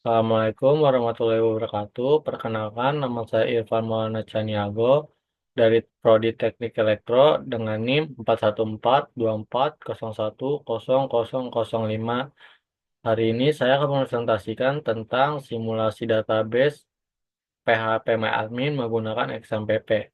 Assalamualaikum warahmatullahi wabarakatuh. Perkenalkan, nama saya Irfan Maulana Caniago dari Prodi Teknik Elektro dengan NIM 41424010005. Hari ini saya akan presentasikan tentang simulasi database PHP MyAdmin menggunakan XMPP.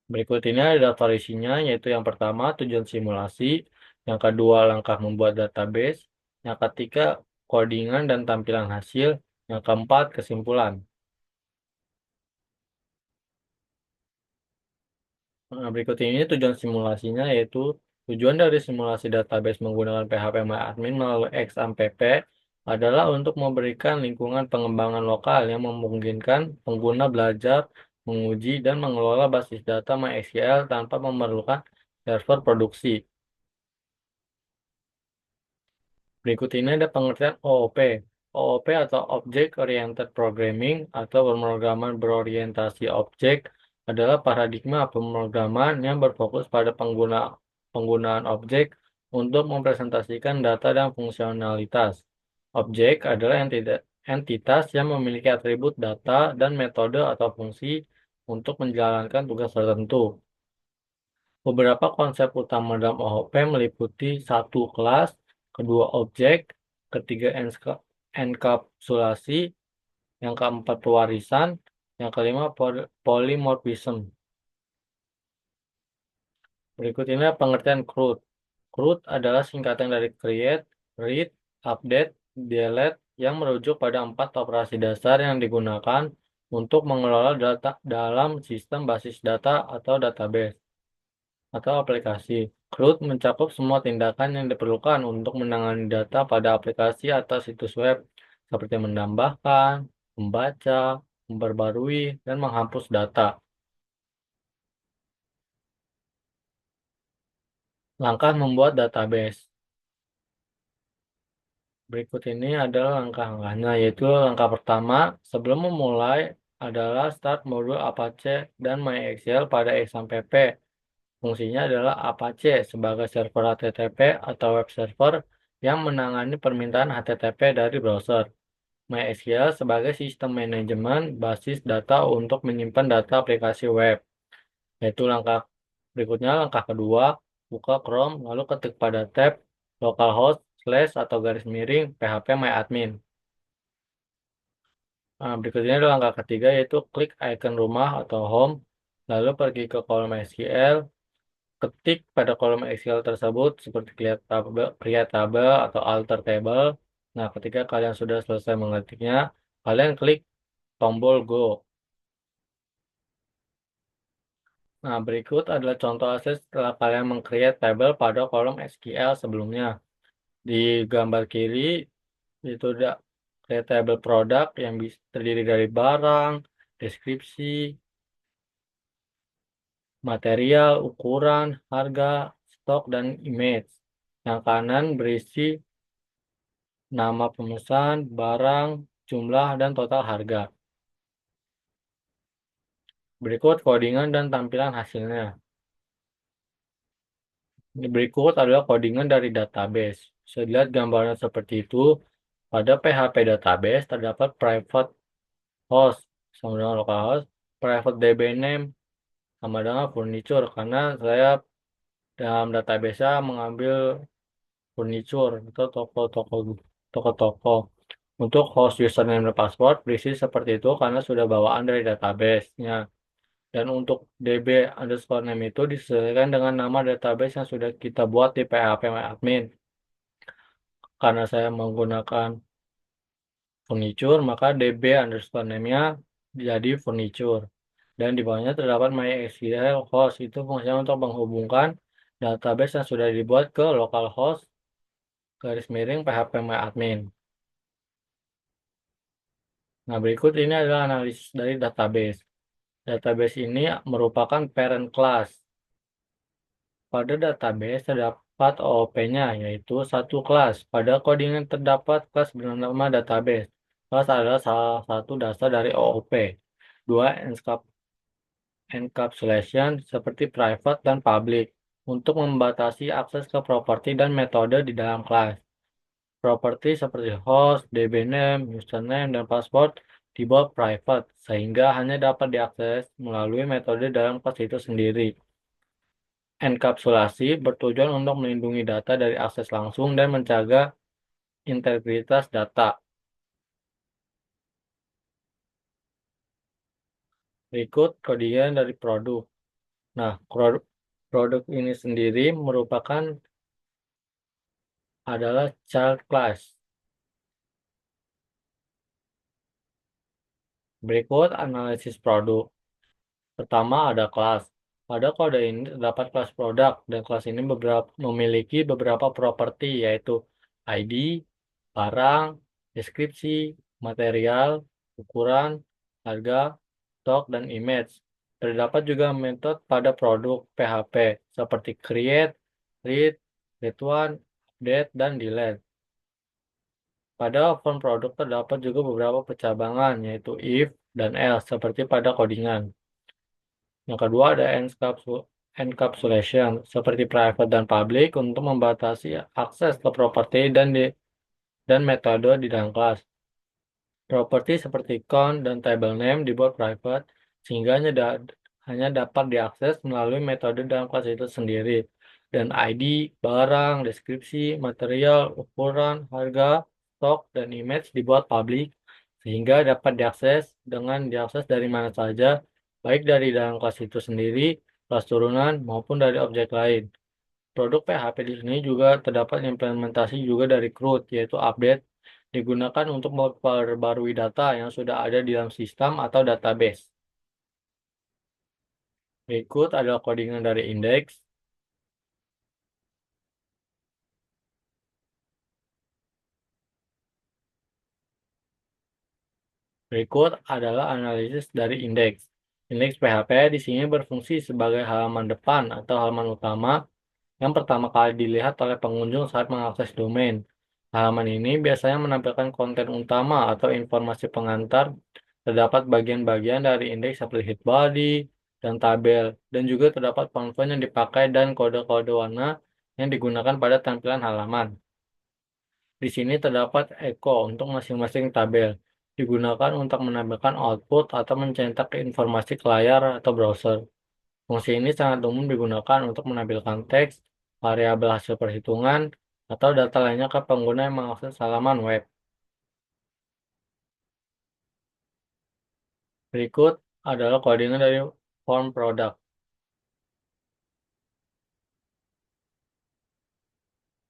Berikut ini ada daftar isinya, yaitu yang pertama tujuan simulasi, yang kedua langkah membuat database, yang ketiga codingan dan tampilan hasil, yang keempat kesimpulan. Nah, berikut ini tujuan simulasinya, yaitu tujuan dari simulasi database menggunakan PHP MyAdmin melalui XAMPP adalah untuk memberikan lingkungan pengembangan lokal yang memungkinkan pengguna belajar, menguji, dan mengelola basis data MySQL tanpa memerlukan server produksi. Berikut ini ada pengertian OOP. OOP atau Object Oriented Programming atau pemrograman berorientasi objek adalah paradigma pemrograman yang berfokus pada penggunaan objek untuk mempresentasikan data dan fungsionalitas. Objek adalah entitas yang memiliki atribut data dan metode atau fungsi untuk menjalankan tugas tertentu. Beberapa konsep utama dalam OOP meliputi satu kelas, kedua objek, ketiga enkapsulasi, yang keempat pewarisan, yang kelima polymorphism. Berikut ini pengertian CRUD. CRUD adalah singkatan dari create, read, update, delete yang merujuk pada 4 operasi dasar yang digunakan untuk mengelola data dalam sistem basis data atau database atau aplikasi. CRUD mencakup semua tindakan yang diperlukan untuk menangani data pada aplikasi atau situs web, seperti menambahkan, membaca, memperbarui, dan menghapus data. Langkah membuat database. Berikut ini adalah langkah-langkahnya, yaitu langkah pertama, sebelum memulai adalah start modul Apache dan MySQL pada XAMPP. Fungsinya adalah Apache sebagai server HTTP atau web server yang menangani permintaan HTTP dari browser. MySQL sebagai sistem manajemen basis data untuk menyimpan data aplikasi web. Yaitu langkah berikutnya, langkah kedua, buka Chrome lalu ketik pada tab localhost slash atau garis miring php myadmin. Nah, berikutnya adalah langkah ketiga, yaitu klik icon rumah atau home, lalu pergi ke kolom SQL, ketik pada kolom SQL tersebut seperti create table atau alter table. Nah, ketika kalian sudah selesai mengetiknya, kalian klik tombol Go. Nah, berikut adalah contoh akses setelah kalian meng-create table pada kolom SQL sebelumnya. Di gambar kiri, itu ada create table produk yang terdiri dari barang, deskripsi, material, ukuran, harga, stok, dan image. Yang kanan berisi nama pemesan, barang, jumlah, dan total harga. Berikut codingan dan tampilan hasilnya. Berikut adalah codingan dari database. Bisa dilihat gambarnya seperti itu. Pada PHP database terdapat private host sama dengan localhost, private DB name sama dengan furniture, karena saya dalam database mengambil furniture atau toko-toko. Untuk host username dan password berisi seperti itu karena sudah bawaan dari database-nya. Dan untuk DB underscore name itu disesuaikan dengan nama database yang sudah kita buat di PHP admin. Karena saya menggunakan furniture, maka DB underscore name-nya jadi furniture. Dan di bawahnya terdapat MySQL host, itu fungsinya untuk menghubungkan database yang sudah dibuat ke localhost garis miring PHP admin. Nah, berikut ini adalah analisis dari database. Database ini merupakan parent class. Pada database terdapat OOP-nya, yaitu satu kelas. Pada codingan terdapat kelas bernama database. Kelas adalah salah satu dasar dari OOP. Dua, encapsulation seperti private dan public untuk membatasi akses ke properti dan metode di dalam kelas. Properti seperti host, DB name, username, dan password dibuat private, sehingga hanya dapat diakses melalui metode dalam kelas itu sendiri. Enkapsulasi bertujuan untuk melindungi data dari akses langsung dan menjaga integritas data. Berikut codingan dari produk. Nah, produk ini sendiri merupakan adalah child class. Berikut analisis produk. Pertama ada kelas. Pada kode ini terdapat kelas produk dan kelas ini memiliki beberapa properti yaitu ID, barang, deskripsi, material, ukuran, harga, stok, dan image. Terdapat juga metode pada produk PHP seperti create, read, return, update, dan delete. Pada form produk terdapat juga beberapa percabangan yaitu if dan else seperti pada codingan. Yang kedua ada encapsulation seperti private dan public untuk membatasi akses ke properti dan metode di dalam kelas. Properti seperti count dan table name dibuat private sehingga hanya dapat diakses melalui metode dalam kelas itu sendiri. Dan ID, barang, deskripsi, material, ukuran, harga, stok, dan image dibuat public sehingga dapat diakses dari mana saja, baik dari dalam kelas itu sendiri, kelas turunan, maupun dari objek lain. Produk PHP di sini juga terdapat implementasi juga dari CRUD, yaitu update, digunakan untuk memperbarui data yang sudah ada di dalam sistem atau database. Berikut adalah codingan dari indeks. Berikut adalah analisis dari indeks. Indeks PHP di sini berfungsi sebagai halaman depan atau halaman utama yang pertama kali dilihat oleh pengunjung saat mengakses domain. Halaman ini biasanya menampilkan konten utama atau informasi pengantar. Terdapat bagian-bagian dari indeks seperti hit body dan tabel, dan juga terdapat font-font yang dipakai dan kode-kode warna yang digunakan pada tampilan halaman. Di sini terdapat echo untuk masing-masing tabel, digunakan untuk menampilkan output atau mencetak informasi ke layar atau browser. Fungsi ini sangat umum digunakan untuk menampilkan teks, variabel hasil perhitungan, atau data lainnya ke pengguna yang mengakses halaman web. Berikut adalah codingan dari form product.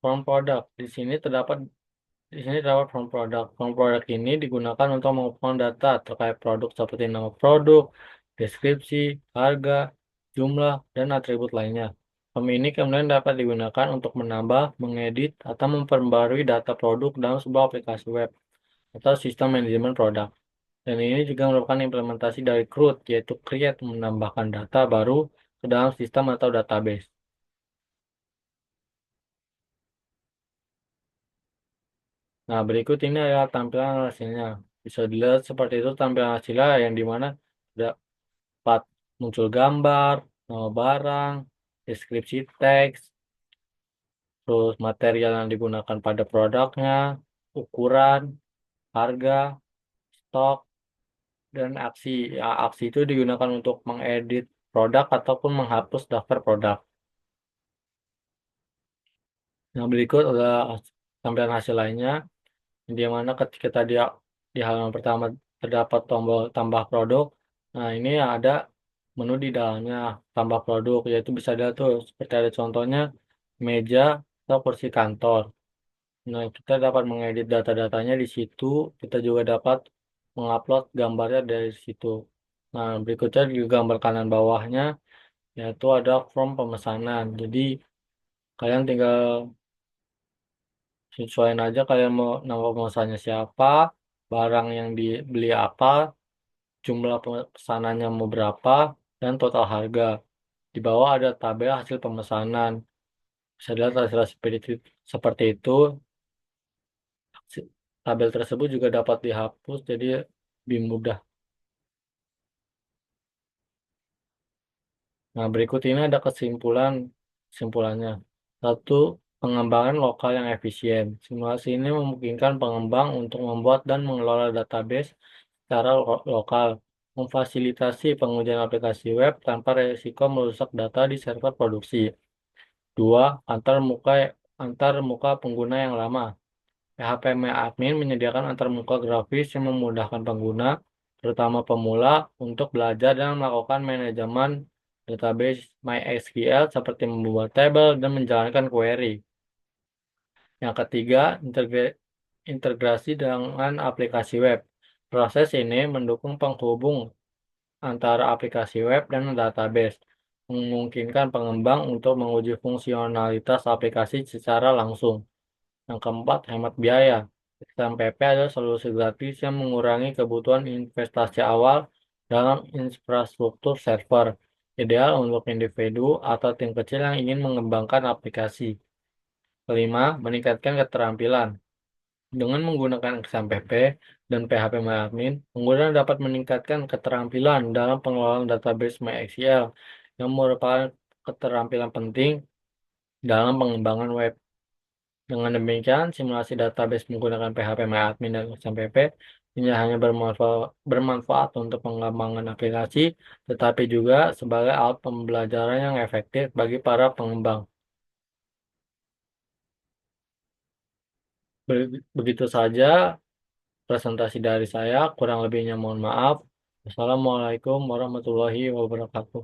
Form product di sini terdapat form product. Form product ini digunakan untuk mengumpulkan data terkait produk seperti nama produk, deskripsi, harga, jumlah, dan atribut lainnya. Form ini kemudian dapat digunakan untuk menambah, mengedit, atau memperbarui data produk dalam sebuah aplikasi web atau sistem manajemen produk. Dan ini juga merupakan implementasi dari CRUD, yaitu create menambahkan data baru ke dalam sistem atau database. Nah, berikut ini adalah tampilan hasilnya. Bisa dilihat seperti itu tampilan hasilnya yang dimana dapat muncul gambar, nama barang, deskripsi teks, terus material yang digunakan pada produknya, ukuran, harga, stok, dan aksi. Ya, aksi itu digunakan untuk mengedit produk ataupun menghapus daftar produk. Nah, berikut adalah tampilan hasil lainnya, di mana ketika tadi di halaman pertama terdapat tombol tambah produk. Nah, ini ada menu di dalamnya tambah produk, yaitu bisa dilihat tuh seperti ada contohnya meja atau kursi kantor. Nah, kita dapat mengedit data-datanya di situ. Kita juga dapat mengupload gambarnya dari situ. Nah, berikutnya di gambar kanan bawahnya yaitu ada form pemesanan. Jadi, kalian tinggal sesuaiin aja kalian mau nama pemesannya siapa, barang yang dibeli apa, jumlah pesanannya mau berapa, dan total harga. Di bawah ada tabel hasil pemesanan. Bisa dilihat hasil seperti itu. Tabel tersebut juga dapat dihapus, jadi lebih mudah. Nah, berikut ini ada kesimpulannya. Satu, Pengembangan lokal yang efisien. Simulasi ini memungkinkan pengembang untuk membuat dan mengelola database secara lokal, memfasilitasi pengujian aplikasi web tanpa risiko merusak data di server produksi. 2. Antar muka pengguna yang lama. PHP admin menyediakan antarmuka grafis yang memudahkan pengguna, terutama pemula, untuk belajar dan melakukan manajemen database MySQL seperti membuat tabel dan menjalankan query. Yang ketiga, integrasi dengan aplikasi web. Proses ini mendukung penghubung antara aplikasi web dan database, memungkinkan pengembang untuk menguji fungsionalitas aplikasi secara langsung. Yang keempat, hemat biaya. XMPP adalah solusi gratis yang mengurangi kebutuhan investasi awal dalam infrastruktur server, ideal untuk individu atau tim kecil yang ingin mengembangkan aplikasi. Kelima, meningkatkan keterampilan. Dengan menggunakan XMPP dan PHP pengguna dapat meningkatkan keterampilan dalam pengelolaan database MySQL yang merupakan keterampilan penting dalam pengembangan web. Dengan demikian, simulasi database menggunakan PHP dan XMPP tidak hanya bermanfaat untuk pengembangan aplikasi, tetapi juga sebagai alat pembelajaran yang efektif bagi para pengembang. Begitu saja presentasi dari saya, kurang lebihnya mohon maaf. Wassalamualaikum warahmatullahi wabarakatuh.